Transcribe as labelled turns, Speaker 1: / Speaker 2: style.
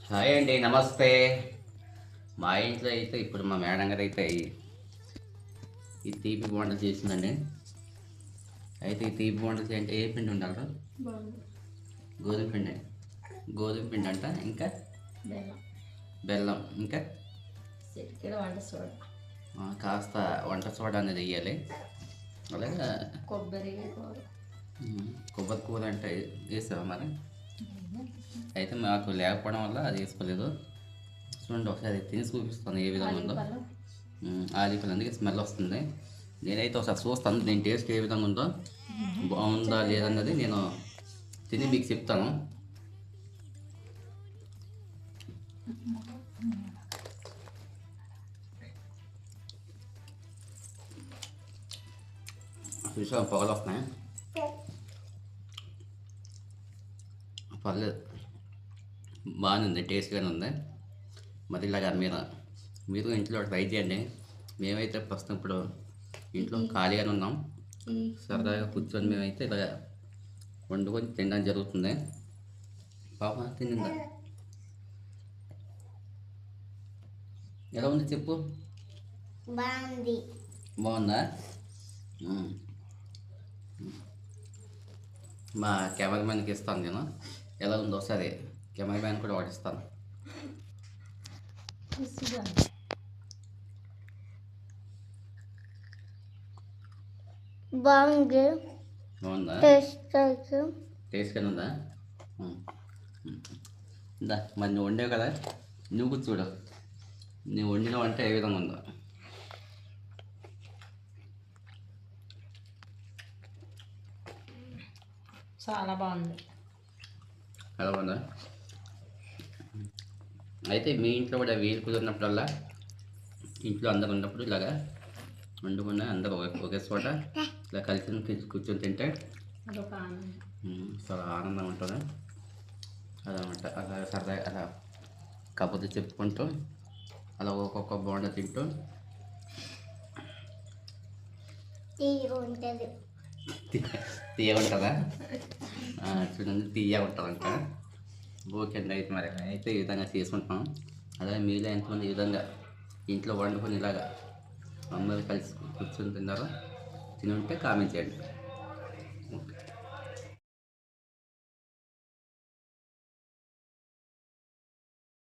Speaker 1: Hi అండి, నమస్తే. మా ఇంట్లో అయితే ఇప్పుడు మా మేడం గారు అయితే ఈ తీపి బోండాలు చేసిందండి. అయితే ఈ తీపి బోండాలు అంటే ఏ పిండి ఉండాలి? గోధుమ పిండి. గోధుమ పిండి అంట, ఇంకా
Speaker 2: బెల్లం,
Speaker 1: బెల్లం, ఇంకా
Speaker 2: చిటికెడు వంట సోడా,
Speaker 1: కాస్త వంట సోడా అనేది వేయాలి. అలాగే
Speaker 2: కొబ్బరి కూర.
Speaker 1: కొబ్బరి కూర అంటే వేసావా మరి? అయితే మాకు లేకపోవడం వల్ల అది వేసుకోలేదు. చూడండి, ఒకసారి తిని చూపిస్తాను ఏ విధంగా ఉందో. ఆలికలు అందుకే స్మెల్ వస్తుంది. నేనైతే ఒకసారి చూస్తాను దీని టేస్ట్ ఏ విధంగా ఉందో, బాగుందా లేదన్నది నేను తిని మీకు చెప్తాను. చూసా పొగలు వస్తున్నాయి, పర్లేదు, బాగానే ఉంది, టేస్ట్గానే ఉంది. మరి ఇలాగా మీరు ఇంట్లో ట్రై చేయండి. మేమైతే ప్రస్తుతం ఇప్పుడు ఇంట్లో ఖాళీగానే ఉన్నాం. సరదాగా కూర్చొని మేమైతే ఇలా వండుకొని తినడం జరుగుతుంది. పాప తినిందా? ఎలా ఉంది చెప్పు.
Speaker 2: బాగుంది.
Speaker 1: బాగుందా? మా కెమెరామ్యాన్కి ఇస్తాను నేను, ఎలా ఉందో ఒకసారి కెమెరామ్యాన్ కూడా వాడిస్తాను.
Speaker 2: బాగుంది.
Speaker 1: బాగుందా? టేస్ట్గానే ఉందా? ఇందా మరి నువ్వు వండావు కదా, నువ్వు చూడు నువ్వు వండిన వంట ఏ విధంగా ఉందో.
Speaker 2: చాలా బాగుంది.
Speaker 1: ఎలా ఉందా? అయితే మీ ఇంట్లో కూడా వీలు కుదిరినప్పుడల్లా, ఇంట్లో అందరు ఉన్నప్పుడు ఇలాగా వండుకున్న అందరూ ఒకే చోట ఇలా కలిసి కూర్చొని తింటే చాలా ఆనందం ఉంటుంది. అదనమాట. అలా సరదాగా అలా కబుర్లు చెప్పుకుంటూ అలా ఒక్కొక్క బోండా తింటూ తీయ ఉంటుందా? చూడండి, తీయ ఉంటుందంట. ఓకే అండి, అయితే మరి అయితే ఈ విధంగా చేసుకుంటాం. అలాగే మీలో ఎంతమంది ఈ విధంగా ఇంట్లో వండుకొని ఇలాగా అమ్మలు కలిసి కూర్చొని తిన్నారో, తిని ఉంటే కామెంట్ చేయండి.